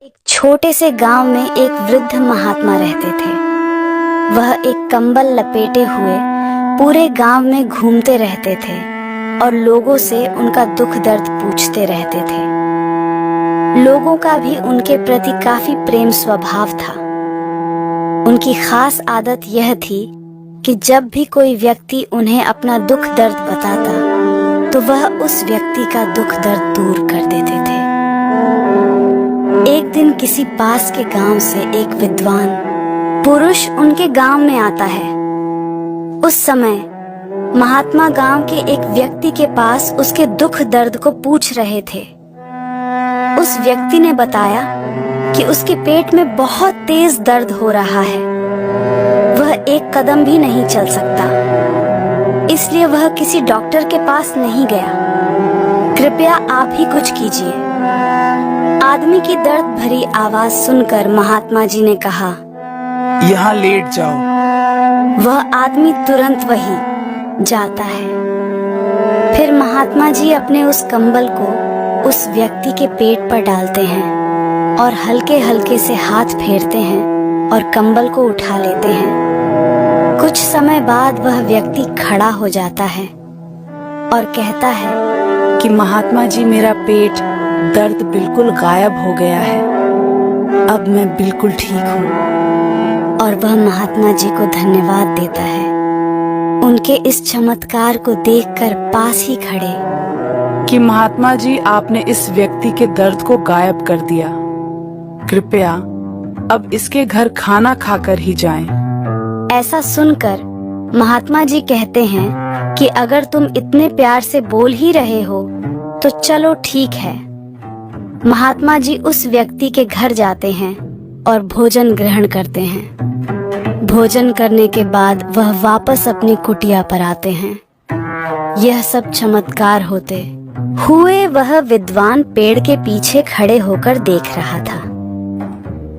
एक छोटे से गांव में एक वृद्ध महात्मा रहते थे। वह एक कंबल लपेटे हुए पूरे गांव में घूमते रहते थे और लोगों से उनका दुख दर्द पूछते रहते थे। लोगों का भी उनके प्रति काफी प्रेम स्वभाव था। उनकी खास आदत यह थी कि जब भी कोई व्यक्ति उन्हें अपना दुख दर्द बताता तो वह उस व्यक्ति का दुख दर्द दूर कर देते थे। एक दिन किसी पास के गांव से एक विद्वान पुरुष उनके गांव में आता है। उस समय महात्मा गांव के एक व्यक्ति के पास उसके दुख दर्द को पूछ रहे थे। उस व्यक्ति ने बताया कि उसके पेट में बहुत तेज दर्द हो रहा है। वह एक कदम भी नहीं चल सकता, इसलिए वह किसी डॉक्टर के पास नहीं गया। कृपया आप ही कुछ कीजिए। आदमी की दर्द भरी आवाज सुनकर महात्मा जी ने कहा, यहाँ लेट जाओ। वह आदमी तुरंत वही जाता है। फिर महात्मा जी अपने उस कंबल को उस व्यक्ति के पेट पर डालते हैं और हल्के हल्के से हाथ फेरते हैं और कंबल को उठा लेते हैं। कुछ समय बाद वह व्यक्ति खड़ा हो जाता है और कहता है कि महात्मा जी, मेरा पेट दर्द बिल्कुल गायब हो गया है। अब मैं बिल्कुल ठीक हूँ। और वह महात्मा जी को धन्यवाद देता है। उनके इस चमत्कार को देखकर पास ही खड़े कि महात्मा जी, आपने इस व्यक्ति के दर्द को गायब कर दिया। कृपया अब इसके घर खाना खाकर ही जाएं। ऐसा सुनकर महात्मा जी कहते हैं कि अगर तुम इतने प्यार से बोल ही रहे हो तो चलो ठीक है। महात्मा जी उस व्यक्ति के घर जाते हैं और भोजन ग्रहण करते हैं। भोजन करने के बाद वह वापस अपनी कुटिया पर आते हैं। यह सब चमत्कार होते हुए वह विद्वान पेड़ के पीछे खड़े होकर देख रहा था।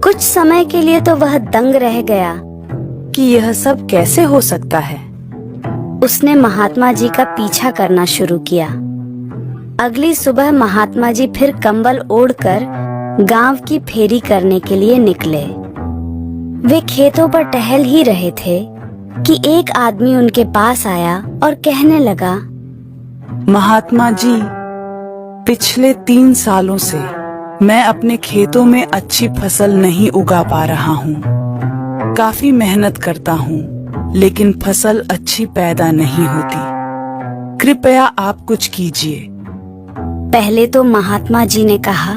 कुछ समय के लिए तो वह दंग रह गया कि यह सब कैसे हो सकता है। उसने महात्मा जी का पीछा करना शुरू किया। अगली सुबह महात्मा जी फिर कंबल ओढ़कर गांव की फेरी करने के लिए निकले। वे खेतों पर टहल ही रहे थे कि एक आदमी उनके पास आया और कहने लगा, महात्मा जी, पिछले 3 सालों से मैं अपने खेतों में अच्छी फसल नहीं उगा पा रहा हूँ। काफी मेहनत करता हूँ लेकिन फसल अच्छी पैदा नहीं होती। कृपया आप कुछ कीजिए। पहले तो महात्मा जी ने कहा,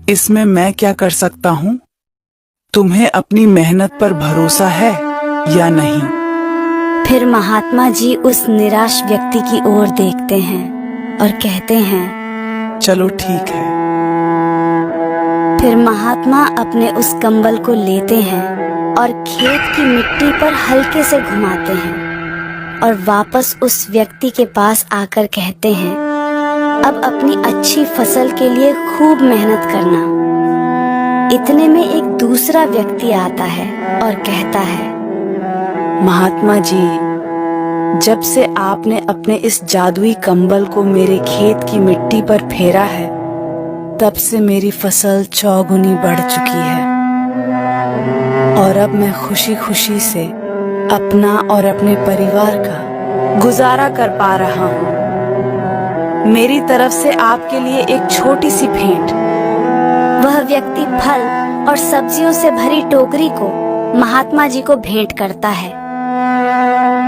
इसमें मैं क्या कर सकता हूँ? तुम्हें अपनी मेहनत पर भरोसा है या नहीं? फिर महात्मा जी उस निराश व्यक्ति की ओर देखते हैं और कहते हैं, चलो ठीक है। फिर महात्मा अपने उस कंबल को लेते हैं और खेत की मिट्टी पर हल्के से घुमाते हैं और वापस उस व्यक्ति के पास आकर कहते हैं, अब अपनी अच्छी फसल के लिए खूब मेहनत करना। इतने में एक दूसरा व्यक्ति आता है और कहता है, महात्मा जी, जब से आपने अपने इस जादुई कंबल को मेरे खेत की मिट्टी पर फेरा है, तब से मेरी फसल चौगुनी बढ़ चुकी है और अब मैं खुशी खुशी से अपना और अपने परिवार का गुजारा कर पा रहा हूँ। मेरी तरफ से आपके लिए एक छोटी सी भेंट। वह व्यक्ति फल और सब्जियों से भरी टोकरी को महात्मा जी को भेंट करता है।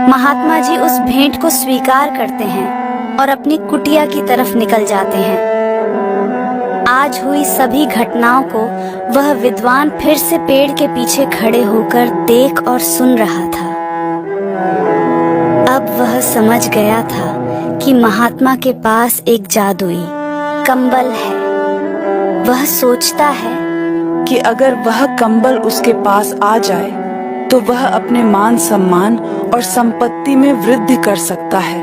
महात्मा जी उस भेंट को स्वीकार करते हैं और अपनी कुटिया की तरफ निकल जाते हैं। आज हुई सभी घटनाओं को वह विद्वान फिर से पेड़ के पीछे खड़े होकर देख और सुन रहा था। अब वह समझ गया था कि महात्मा के पास एक जादुई कंबल है। वह सोचता है कि अगर वह कंबल उसके पास आ जाए तो वह अपने मान सम्मान और संपत्ति में वृद्धि कर सकता है।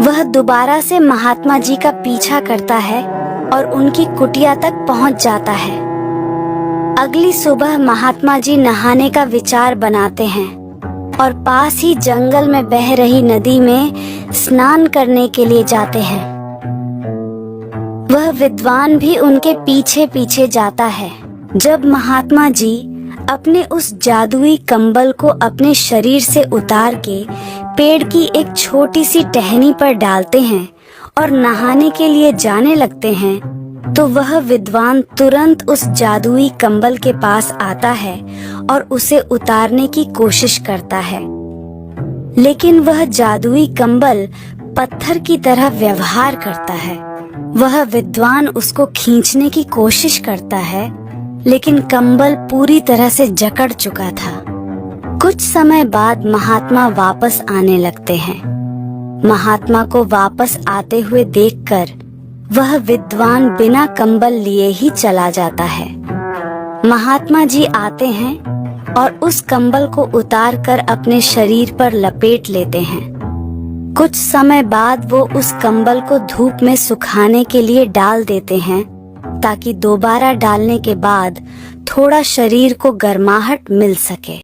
वह दोबारा से महात्मा जी का पीछा करता है और उनकी कुटिया तक पहुंच जाता है। अगली सुबह महात्मा जी नहाने का विचार बनाते हैं और पास ही जंगल में बह रही नदी में स्नान करने के लिए जाते हैं। वह विद्वान भी उनके पीछे पीछे जाता है। जब महात्मा जी अपने उस जादुई कंबल को अपने शरीर से उतार के पेड़ की एक छोटी सी टहनी पर डालते हैं और नहाने के लिए जाने लगते हैं, तो वह विद्वान तुरंत उस जादुई कंबल के पास आता है और उसे उतारने की कोशिश करता है। लेकिन वह जादुई कंबल पत्थर की तरह व्यवहार करता है। वह विद्वान उसको खींचने की कोशिश करता है, लेकिन कंबल पूरी तरह से जकड़ चुका था। कुछ समय बाद महात्मा वापस आने लगते हैं। महात्मा को वापस आते हुए देखकर वह विद्वान बिना कंबल लिए ही चला जाता है। महात्मा जी आते हैं और उस कंबल को उतार कर अपने शरीर पर लपेट लेते हैं। कुछ समय बाद वो उस कंबल को धूप में सुखाने के लिए डाल देते हैं, ताकि दोबारा डालने के बाद थोड़ा शरीर को गर्माहट मिल सके।